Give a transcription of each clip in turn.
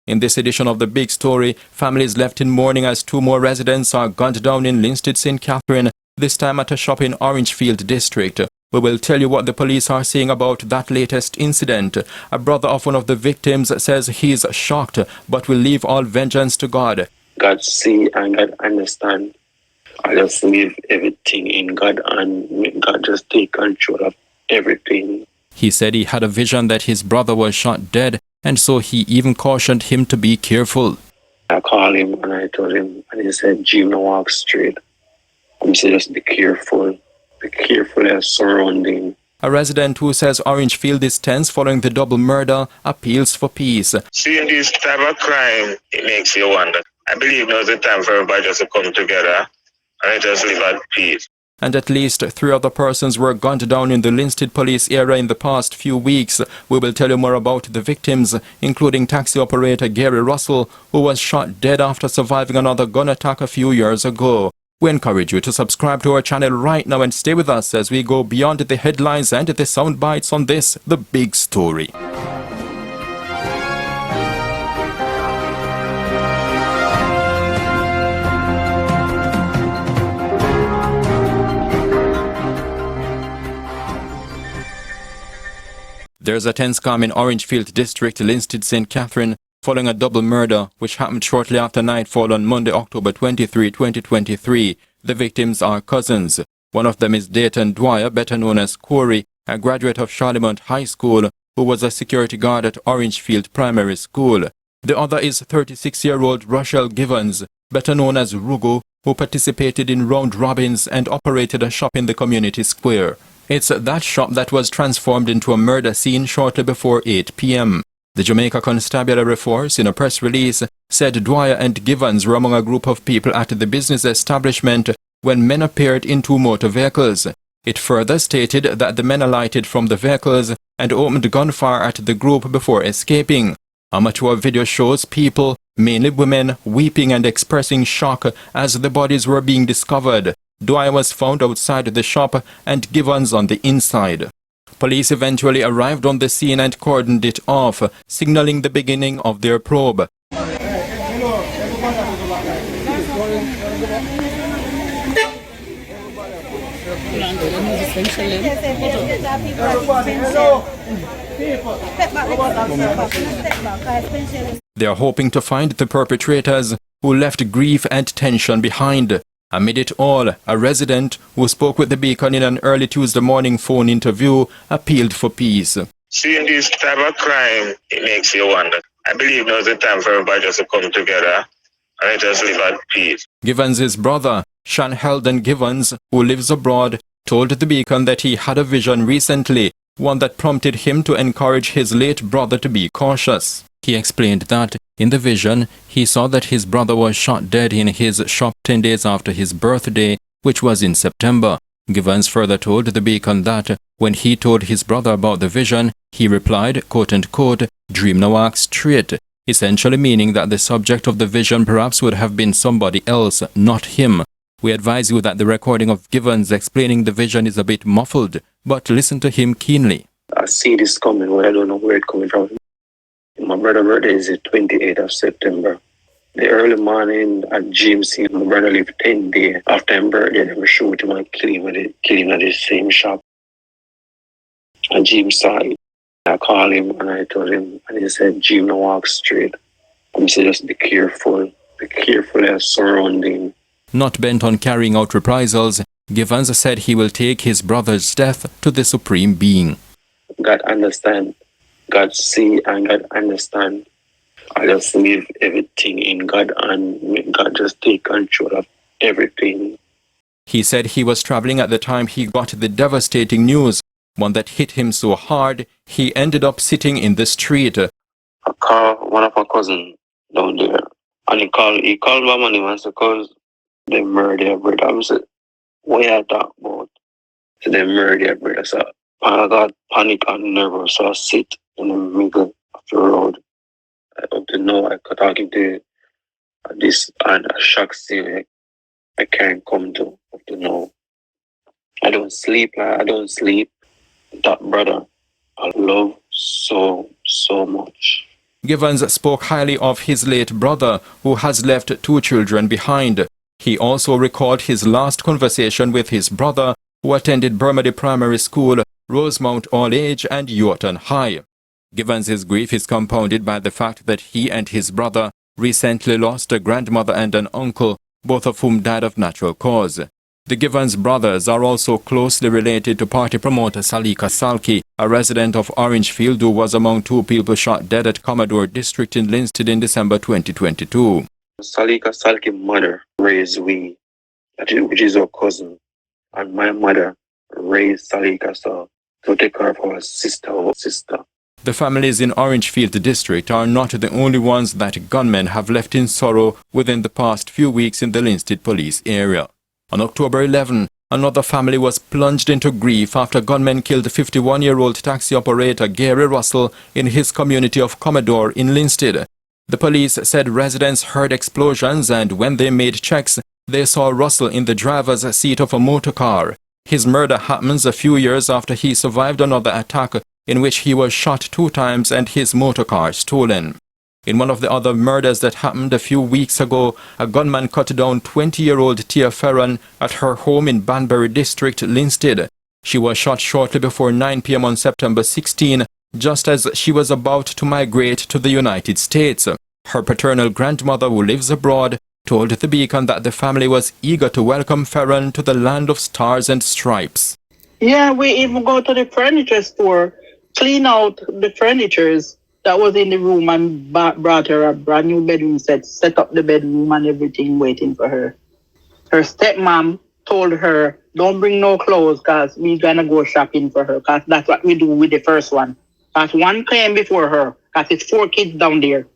In this edition of The Big Story, families left in mourning as two more residents are gunned down in Linstead St. Catherine, this time at a shop in Orangefield district. We will tell you what the police are saying about that latest incident. A brother of one of the victims says he's shocked, but will leave all vengeance to God. God see and God understand. I just leave everything in God and make God just take control of everything. He said he had a vision that his brother was shot dead, and so he even cautioned him to be careful. I called him and I told him, and he said, Jim, no walk straight. He said, just be careful of surrounding. A resident who says Orangefield is tense following the double murder appeals for peace. Seeing this type of crime, it makes you wonder. I believe now's the time for everybody just to come together and just live at peace. And at least 3 other persons were gunned down in the Linstead police area in the past few weeks. We will tell you more about the victims, including taxi operator Gary Russell, who was shot dead after surviving another gun attack a few years ago. We encourage you to subscribe to our channel right now and stay with us as we go beyond the headlines and the sound bites on this, The Big Story. There's a tense calm in Orangefield district, Linstead St. Catherine, following a double murder which happened shortly after nightfall on Monday, October 23, 2023. The victims are cousins. One of them is Dayton Dwyer, better known as Corey, a graduate of Charlemont High School, who was a security guard at Orangefield Primary School. The other is 36-year-old Rochelle Givens, better known as Rugo, who participated in round robins and operated a shop in the community square. It's that shop that was transformed into a murder scene shortly before 8 p.m. The Jamaica Constabulary Force, in a press release, said Dwyer and Givens were among a group of people at the business establishment when men appeared in 2 motor vehicles. It further stated that the men alighted from the vehicles and opened gunfire at the group before escaping. Amateur video shows people, mainly women, weeping and expressing shock as the bodies were being discovered. Dwyer was found outside the shop and Givens on the inside. Police eventually arrived on the scene and cordoned it off, signaling the beginning of their probe. They are hoping to find the perpetrators who left grief and tension behind. Amid it all, a resident who spoke with the Beacon in an early Tuesday morning phone interview appealed for peace. Seeing this type of crime, it makes you wonder. I believe now's the time for everybody just to come together and just live at peace. Givens' brother, Sean Heldon Givens, who lives abroad, told the Beacon that he had a vision recently, one that prompted him to encourage his late brother to be cautious. He explained that, in the vision, he saw that his brother was shot dead in his shop 10 days after his birthday, which was in September. Givens further told the Beacon that, when he told his brother about the vision, he replied, quote-unquote, "Dream no walk straight," essentially meaning that the subject of the vision perhaps would have been somebody else, not him. We advise you that the recording of Givens explaining the vision is a bit muffled, but listen to him keenly. I see this coming, but I don't know where it's coming from. My brother's birthday is the 28th of September. The early morning at GMC, my brother lived 10 days after his birthday. They were shoot him and kill him at the same shop. And Jim saw it. I called him and I told him, and he said, Jim, no walk straight. He said, just be careful of surrounding. Not bent on carrying out reprisals, Givens said he will take his brother's death to the Supreme Being. God understand. God see and God understand. I just leave everything in God and make God just take control of everything. He said he was traveling at the time he got the devastating news, one that hit him so hard he ended up sitting in the street. I called one of my cousins down there, and he called my money and said, "Cause they murdered their brother." I said, "What you talk about?" So they murdered their brother. So I got panic and nervous, so I sit in the middle of the road. I don't know. I could talk into this and a shock scene I can't come to. I don't know. I don't sleep. That brother I love so much. Givens spoke highly of his late brother, who has left 2 children behind. He also recalled his last conversation with his brother, who attended Bermody Primary School, Rosemount All-Age and Yorton High. Givens' grief is compounded by the fact that he and his brother recently lost a grandmother and an uncle, both of whom died of natural cause. The Givens brothers are also closely related to party promoter Salika Salki, a resident of Orangefield who was among 2 people shot dead at Commodore District in Linstead in December 2022. Salika Salki's mother raised we, which is her cousin, and my mother raised Salika so to take care of her sister. The families in Orangefield District are not the only ones that gunmen have left in sorrow within the past few weeks in the Linstead police area. On October 11, another family was plunged into grief after gunmen killed 51-year-old taxi operator Gary Russell in his community of Commodore in Linstead. The police said residents heard explosions, and when they made checks, they saw Russell in the driver's seat of a motor car. His murder happens a few years after he survived another attack in which he was shot 2 times and his motor car stolen. In one of the other murders that happened a few weeks ago, a gunman cut down 20-year-old Tia Ferran at her home in Banbury District, Linstead. She was shot shortly before 9 p.m. on September 16, just as she was about to migrate to the United States. Her paternal grandmother, who lives abroad, told the Beacon that the family was eager to welcome Ferran to the land of stars and stripes. Yeah, we even go to the furniture store, clean out the furnitures that was in the room, and brought her a brand new bedroom set up the bedroom and everything waiting for her. Her stepmom told her, don't bring no clothes because we're going to go shopping for her, because that's what we do with the first one. Because one came before her, because it's 4 kids down there.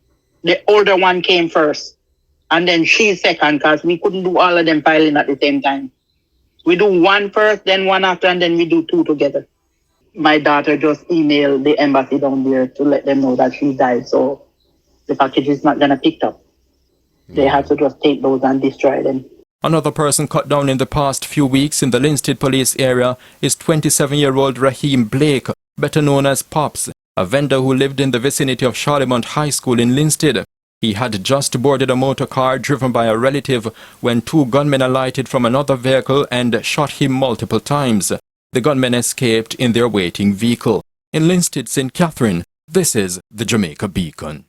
The older one came first, and then she's second, because we couldn't do all of them piling at the same time. We do 1 first, then 1 after, and then we do 2 together. My daughter just emailed the embassy down there to let them know that she died, so the package is not going to pick up. They have to just take those and destroy them. Another person cut down in the past few weeks in the Linstead police area is 27-year-old Raheem Blake, better known as Pops, a vendor who lived in the vicinity of Charlemont High School in Linstead. He had just boarded a motor car driven by a relative when 2 gunmen alighted from another vehicle and shot him multiple times. The gunmen escaped in their waiting vehicle. In Linstead, St. Catherine, this is the Jamaica Beacon.